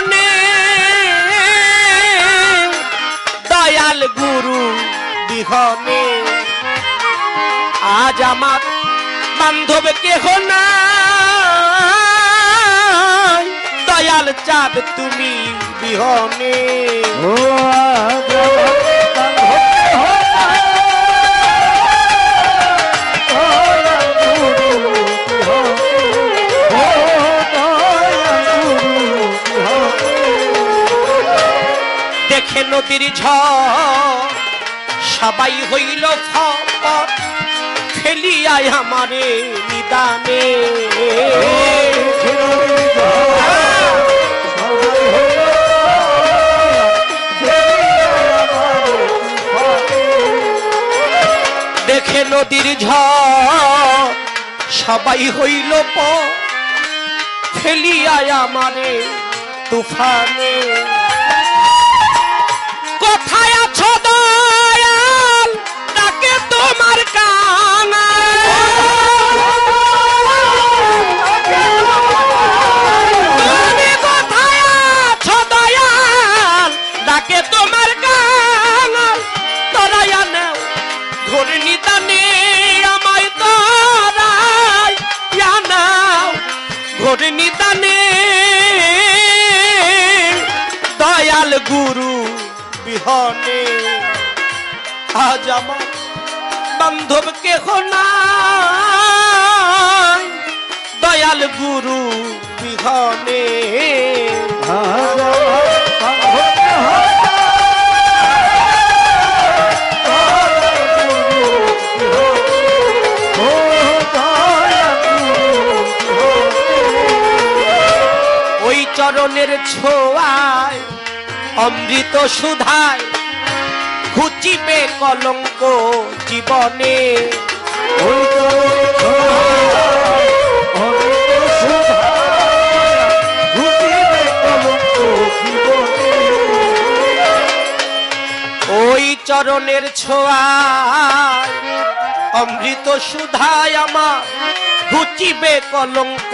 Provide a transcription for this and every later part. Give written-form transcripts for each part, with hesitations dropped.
নিদানে দয়াল গুরু বিহনে আজ আমার বান্ধব কেহ নাই দয়াল চাঁদ তুমি বিহনে দেখে নদীর ঝড় সবাই হইল ফপট ফেলিয়ায় আমারে নিদানে দেখে নদীর ঝড় সবাই হইল ফেলিয়ায় আমারে তুফানে কোথায় আছো দয়াল ডাকে তোমার কানা তুমি কোথায় আছো দয়াল ডাকে তোমার কানা তোরাইয়া নেও ঘোর নিদানে আমায় তোরাইয়া নাও ঘোর নিদানে দয়াল গুরু বিহনে আজ আমার বান্ধব কেহ নাই দয়াল গুরু বিহনে ওই চরণের ছোঁয়ায় অমৃত সুধায় ঘুচিবে কলঙ্ক জীবনে ওই চরণের ছোঁয়ায় অমৃত সুধায় আমার ঘুচিবে কলঙ্ক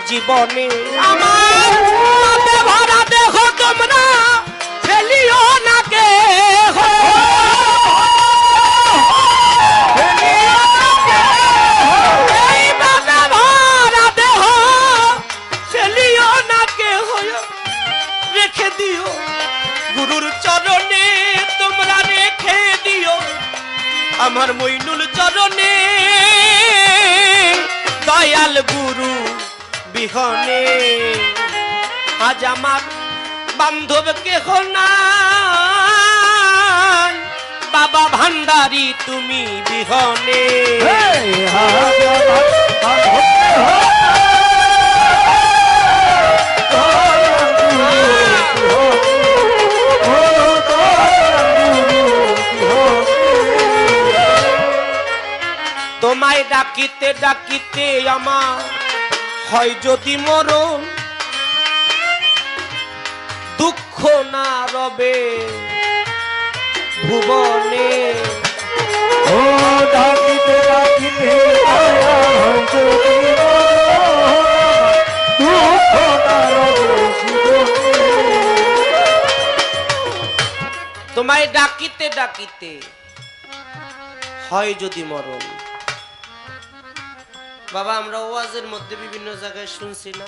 জীবনে আমার ভরা দেহ তোমরা ফেলিও না কে রেখে দিও গুরুর চরণে তোমরা রেখে দিও আমার মইনুল চরণে দয়াল গুরু বিহনে আজ আমার বান্ধব কেহ নাই বাবা ভান্ডারী তুমি বিহনে তোমায় ডাকিতে ডাকিতে আমার হয় যদি মরণ দুঃখ না রবে ভুবনে ও ডাকিতে ডাকিতে দুঃখ না রবে তোমায় ডাকিতে ডাকিতে হয় যদি মরণ বাবা আমরা ওয়াজের মধ্যে বিভিন্ন জায়গায় শুনছি না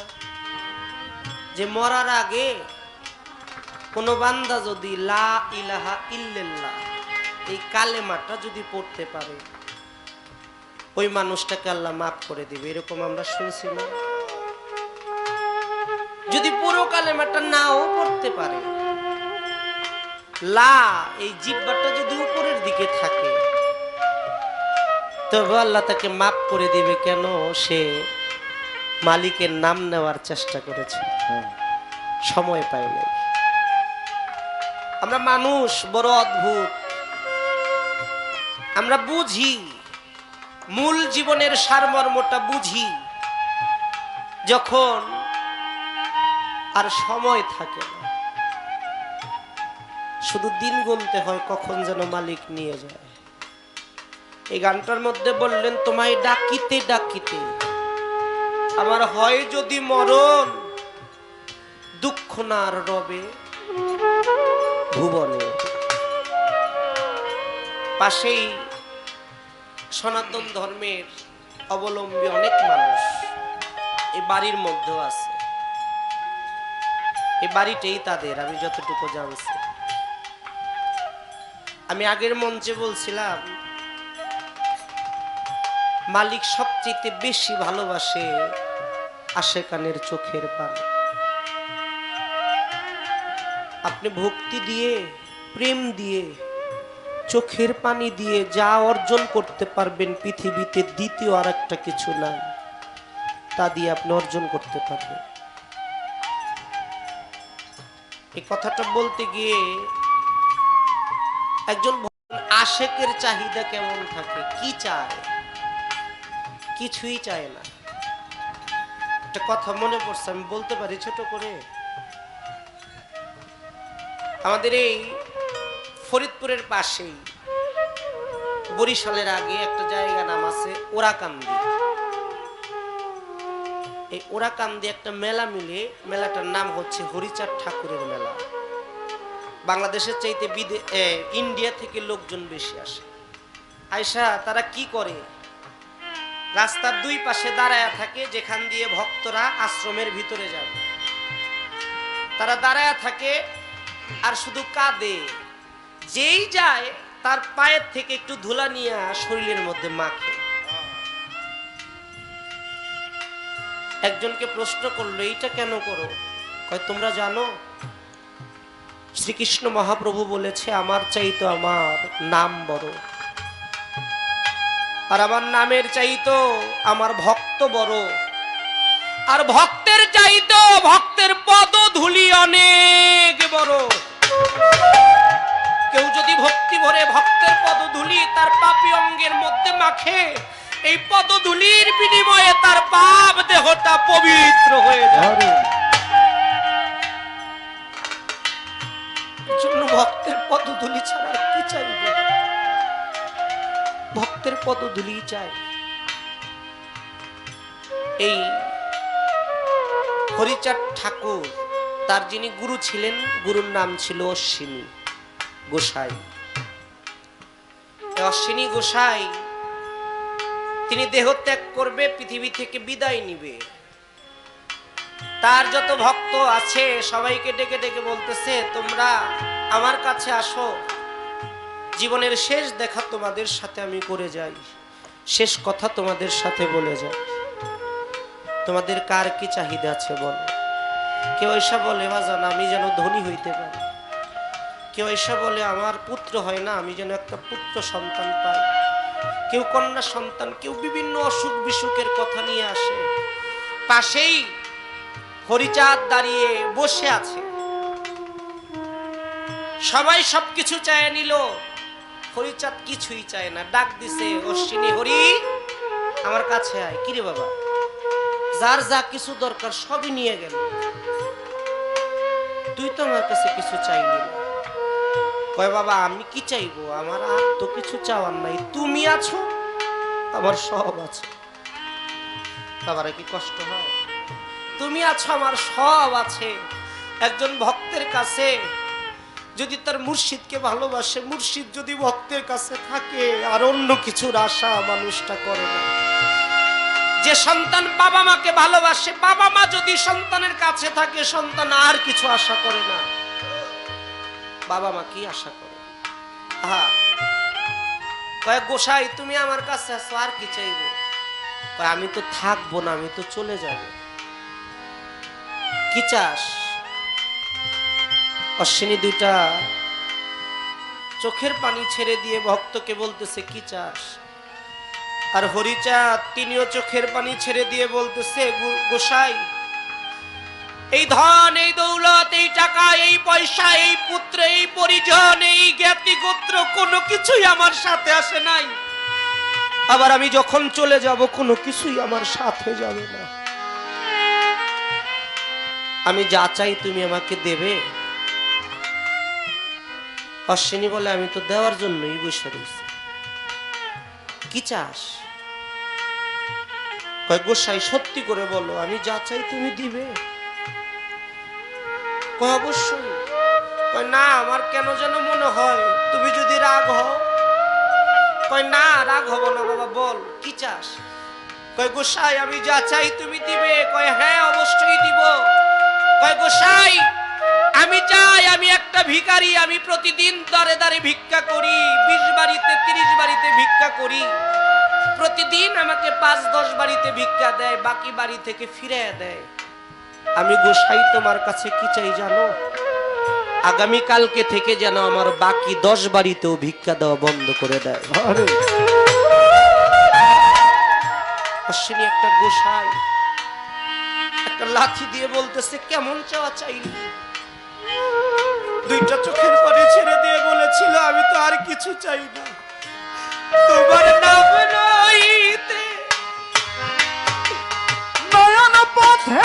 যে মরার আগে কোন বান্দা যদি লা ইলাহা ইল্লাল্লাহ এই কালেমাটা যদি পড়তে পারে ওই মানুষটাকে আল্লাহ মাফ করে দিবে এরকম আমরা শুনছি না যদি পুরো কালেমাটা নাও পড়তে পারে লা এই জিহ্বাটা যদি উপরের দিকে থাকে তবে আল্লাহ তাকে মাফ করে দিবে কেন সে মালিকের নাম নেওয়ার চেষ্টা করেছে সময় পায় নাই আমরা মানুষ বড় অদ্ভুত আমরা বুঝি মূল জীবনের সারমর্মটা বুঝি যখন আর সময় থাকে না শুধু দিন গুনতে হয় কখন যেন মালিক নিয়ে যায় এই গানটার মধ্যে বললেন তোমায় ডাকিতে ডাকিতে আমার হয় যদি মরণ দুঃখ না আর রবে ভুবনে। পাশেই সনাতন ধর্মের অবলম্বী অনেক মানুষ এই বাড়ির মধ্যেও আছে। এই বাড়িটাই তাদের, আমি যতটুকু জানছি। আমি আগের মঞ্চে বলছিলাম মালিক সবচেয়ে বেশি ভালোবাসে আশেকানের চোখের পানি। আপনি ভক্তি দিয়ে, প্রেম দিয়ে, চোখের পানি দিয়ে যা অর্জন করতে পারবেন পৃথিবীতে দ্বিতীয় আর একটা কিছু নাই, তা দিয়ে আপনি অর্জন করতে পারবেন। এই কথাটা বলতে গিয়ে একজন আশেকের চাহিদা কেমন থাকে, কি চায়? কিছুই চায় না। একটা কথা মনে পড়ছে, আমি বলতে পারি ছোট করে। আমাদের এই ফরিদপুরের পাশেই বরিশালের আগে একটা জায়গা নাম আছে ওরাকান্দি। এই ওরাকান্দি একটা মেলা মিলে, মেলাটার নাম হচ্ছে হরিচাঁদ ঠাকুরের মেলা। বাংলাদেশের চাইতে ইন্ডিয়া থেকে লোকজন বেশি আসে। আয়সা তারা কি করে, রাস্তার দুই পাশে দাঁড়ায় থাকে, যেখান দিয়ে ভক্তরা আশ্রমের ভিতরে যাবে তারা দাঁড়ায় থাকে আর শুধু কাঁদে। যেই যায় তার পায়ের থেকে একটু ধুলা নিয়ে শরীরের মধ্যে মাখে। একজনকে প্রশ্ন করলো, এইটা কেন করো? কয়, তোমরা জানো শ্রীকৃষ্ণ মহাপ্রভু বলেছে আমার চাইতো আমার নাম বড়, আর আমার নামের চাইতো আমার ভক্ত বড়, আর ভক্তের চাইতো ভক্তের পদধূলি অনেক বড়। কেউ যদি ভক্তি ভরে ভক্তের পদধূলি তার পাপী অঙ্গের মধ্যে মাখে, এই পদধূলির বিনিময়ে তার পাপ দেহটা পবিত্র হয়ে যাবে। ভক্তের পদধূলি ছাড়া কি চাইবে? ভক্তের পদধূলি চাই। এই হরিচাঁদ ঠাকুর, তার যিনি গুরু ছিলেন, গুরুর নাম ছিল অশ্বিনী গোসাই। অশ্বিনী গোসাই তিনি দেহত্যাগ করবে, পৃথিবী থেকে বিদায় নিবে। তার যত ভক্ত আছে সবাইকে ডেকে ডেকে বলতেছে, তোমরা আমার কাছে আসো, জীবনের শেষ দেখা তোমাদের সাথে আমি করে যাই, শেষ কথা তোমাদের সাথে বলে যাই। তোমাদের কার কি চাহিদা আছে বলো? কেউ এসে বলে, বাজান আমি যেন ধনী হইতে পারি। কেউ এসে বলে, আমার পুত্র হয় না, আমি যেন একটা পুত্র সন্তান পাই। কেউ কন্যা সন্তান, কেউ বিভিন্ন অসুখ বিসুখের কথা নিয়ে আসে। পাশেই হরিচাঁদ দাঁড়িয়ে বসে আছে। সবাই সবকিছু চায় নিল, হরিচাঁদ কিছুই চায় না। ডাক দিছে অশ্বিনী, হরি আমার কাছে আয়। কিরে বাবা? যার যা কিছু দরকার সবই নিয়ে গেল, তুই তো আমার কাছে কিছু চাইলি না। কয়, বাবা আমি কি চাইবো? আমার আর তো কিছু চাওয়ার নাই, তুমি আছো, আমার সব আছে। বাবারা কি কষ্ট হয়? তুমি আছো, আমার সব আছে। একজন ভক্তের কাছে যদি তার মুর্শিদকে ভালোবাসে, মুর্শিদ যদি ভক্তের কাছে থাকে, আর অন্য কিছুর আশা মানুষটা করে না। যে সন্তান বাবা মাকে ভালোবাসে, বাবা মা যদি সন্তানের কাছে থাকে, সন্তান আর কিছু আশা করে না। বাবা মা কি আশা করে? হ্যাঁ, কয় গোসাই তুমি আমার কাছে আসো, আর কি চাইবো? কয় আমি তো থাকবো না, আমি তো চলে যাব। কি চাস? অশ্বিনী দুইটা চোখের পানি ছেড়ে দিয়ে ভক্তকে বলতেছে, কি চাস? আর হরিচাঁদ তিনিও চোখের পানি ছেড়ে দিয়ে বলতেছে, গোসাই এই ধন, এই দৌলত, এই টাকা, এই পয়সা, এই পুত্র, এই পরিজন, এই জ্ঞাতি গোত্র কোনো কিছুই আমার সাথে আসে নাই। আবার আমি যখন চলে যাব কোনো কিছুই আমার সাথে যাবে না। আমি যা চাই তুমি আমাকে দেবে? অশ্বিনী বলে, আমি তো দেওয়ার জন্যই বসে রয়েছি। কি চাস? কয় গোসাই সত্যি করে বলো, আমি যা চাই তুমি দিবে? কয় অবশ্যই। কয় না, আমার কেন যেন মনে হয় তুমি যদি রাগ হও। কয় না, রাগ হব না বাবা, বল কি চাস। কয় গোসাই আমি যা চাই তুমি দিবে। কয় হ্যাঁ অবশ্যই দিব। কয় গোসাই আমি চাই, আমি একটা ভিখারি, আমি প্রতিদিন দাঁড়ে দাঁড়ে ভিক্ষা করি, 20 বাড়িতে 30 বাড়িতে ভিক্ষা করি, প্রতিদিন আমাকে 5-10 বাড়িতে ভিক্ষা দেয়, বাকি বাড়ি থেকে ফিরে দেয়। আমি গোসাই তোমার কাছে কি চাই জানো? আগামী কালকে থেকে যেন আমার বাকি 10 বাড়িতেও ভিক্ষা দেওয়া বন্ধ করে দেয়। আরে অশ্বিনী একটা গোসাই একটা লাঠি দিয়ে বলতেছে কেমন চাওয়া চাইলি? দুইটা চোখের পানি ছেড়ে দিয়ে বলেছিল আমি তো আর কিছু চাই না, তোমার নাম নইতে নয়ন পথে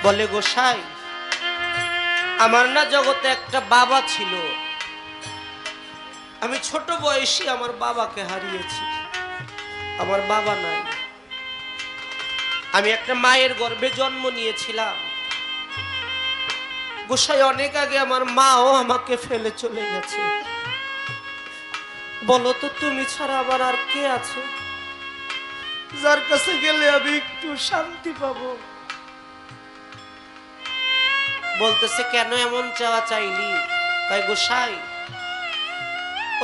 বলে গোসাই আমার না জগতে একটা বাবা ছিল, আমি ছোট বয়সে আমার বাবাকে হারিয়েছি, আমার বাবা নাই। আমি একটা মায়ের গর্ভে জন্ম নিয়েছিলাম গোসাই, অনেক আগে আমার মাও আমাকে ফেলে চলে গেছে। বলো তো তুমি ছাড়া আবার আর কে আছে যার কাছে গেলে আমি একটু শান্তি পাবো? বলতেছে কেন এমন চাওয়া চাইলি? কয় গোসাই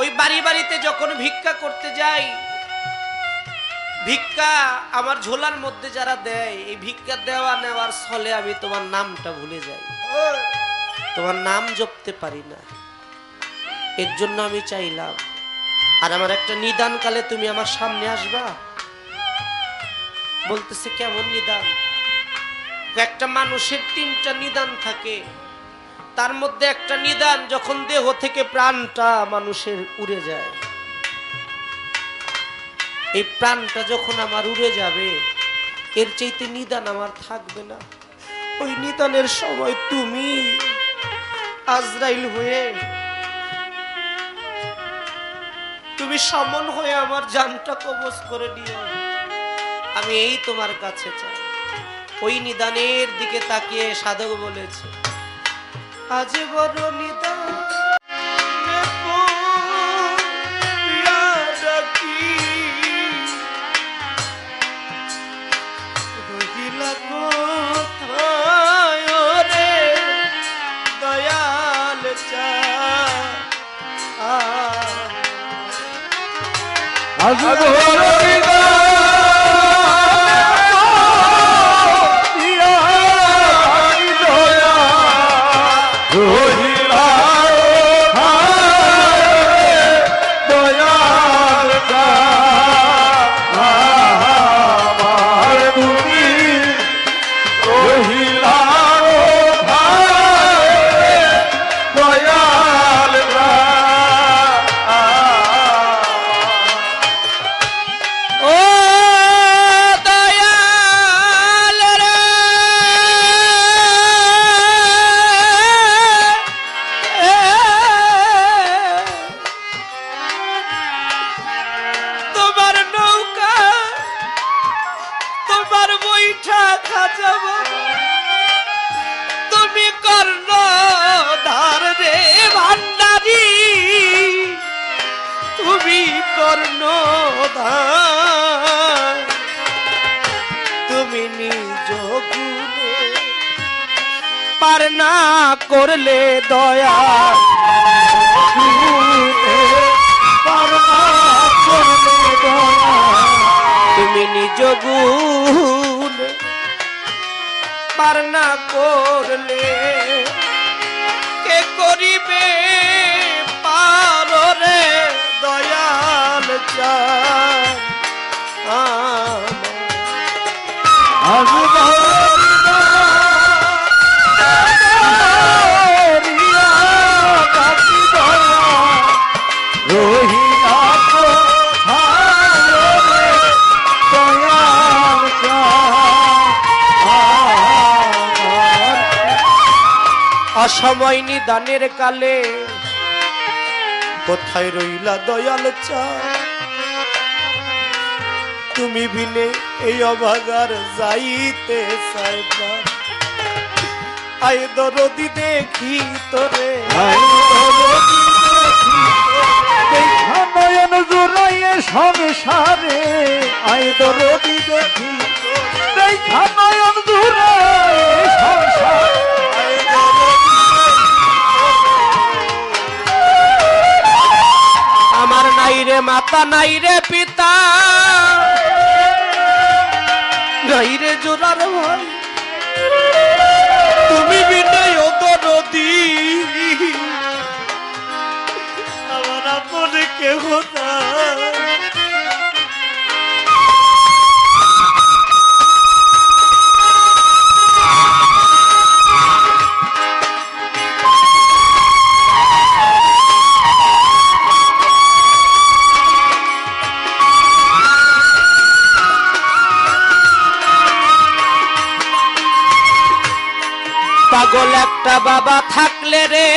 ওই বাড়ি বাড়িতে যখন ভিক্ষা করতে যাই, ভিক্ষা আমার ঝোলার মধ্যে যারা দেয়, এই ভিক্ষা দেওয়া নেওয়ার ছলে আমি তোমার নামটা ভুলে যাই, তোমার নাম জপতে পারি না। এর জন্য আমি চাইলাম আর আমার একটা নিদান কালে তুমি আমার সামনে আসবা। বলতেছে কেমন নিদান? একটা মানুষের 3টা নিদান থাকে, তার মধ্যে একটা নিদান যখন দেহ থেকে প্রাণটা মানুষের উড়ে যায়। এই প্রাণটা যখন আমার উড়ে যাবে এর চাইতে নিদান আমার থাকবে না। ওই নিদানের সময় তুমি আজরাইল হয়ে, তুমি সমন হয়ে আমার জানটা কবজ করে নিও। আমি এই তোমার কাছে চাই। ওই নিদানের দিকে তাকিয়ে সাধক বলেছে আজ বড় নিদান দয়াল চা আজ তুমি কর্ণধার রে ভান্ডারী, তুমি কর্ণধার, তুমি নিজ গুণে পার না করলে দয়া, তুমি নিজ গুণে পার না করলে করিবে পারো রে দয়াল চাঁদ অসময় নিদানের কালে কোথায় রইলা দয়াল চাঁদ তুমি বিনে এই অভাগার যাইতে চাইবা আয় দরদি দেখি তোরে নয়ন জোড়াইয়ে সংসারে আয় দরদি দেখি দেখা নয়ন জোড়াইয়ে সংসারে আমার নাই রে মাতা নাই রে পিতা নাই রে জোরার ভাই তুমি বিনয় দরদি আমার আপন কেহ নাই পাগল একটা বাবা থাকলে রে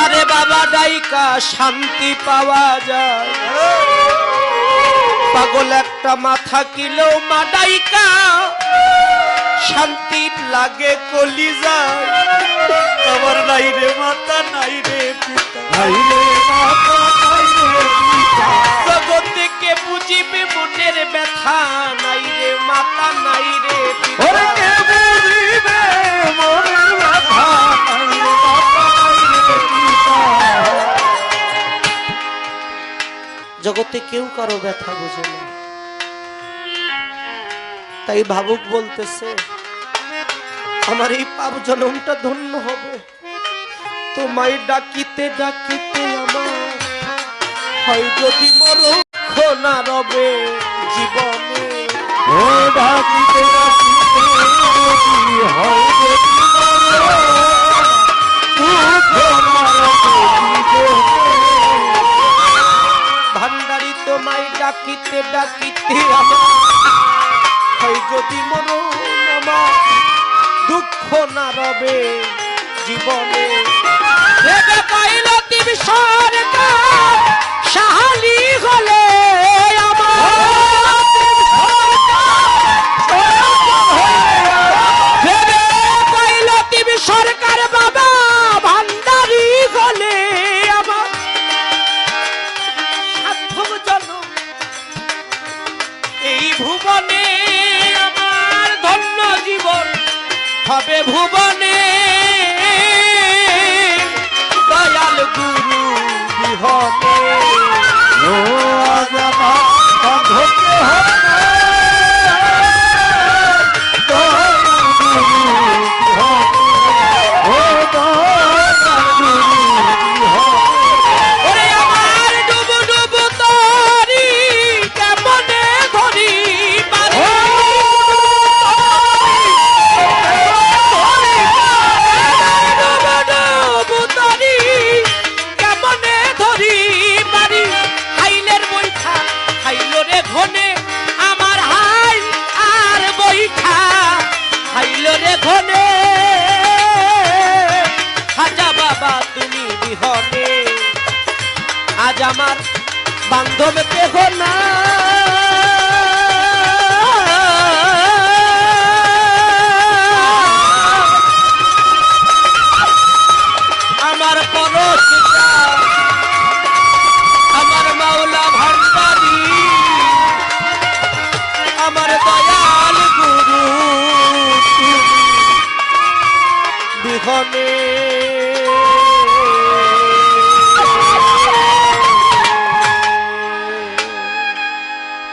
আরে বাবা ডাইকা শান্তি পাওয়া যায় পাগল একটা মা থাকিলেও মা ডাইকা শান্তি লাগে কলিজায় আমার নাই রে মাতা নাই রে পিতা নাই রে মাতা নাই রে পিতা জগৎ থেকে বুঝিবে মনের ব্যথা নাই রে মাতা নাই রে পিতা জগতে কেউ কারো ব্যথা বোঝে না তাই ভাবুক বলতেছে আমার এই পাপ জন্মটা ধন্য হবে তোমায় ডাকিতে ডাকিতে আমার হয় যদি মরক্ষ না রবে জীবনে ও ডাকিতে ডাকিতে হয় যদি ভান্ডারি তোমায় ডাকিতে ডাকিতে আমার হয় যদি মরণ আমার দুঃখ না রবে জীবনে ভেবে পাইল তুমি সরকার সাহালি হলে ভেবে পাইল তুমি সরকার বাবা ভান্ডারি হলে আমার সার্থক জন্ম এই ভুবনে আমার ধন্য জীবন হবে ভুবনে দয়াল গুরু বিহনে ও আজাবা ধন্য ওরে আমার ডুবু ডুবু তরি কেমনে ধরি পারি ডুবু ডুবু তরি কেমনে ধরি পারি হাইলের বৈঠা হাইল রে ঘনে আমার হাইল আর বৈঠা হাইল রে ঘনে খাজা বাবা তুমি বিহনে আজ আমার বান্ধব দেহ না আমার পরশটা আমার মাওলা ভান্ডারি আমার দয়াল গুরু তুমি বিহনে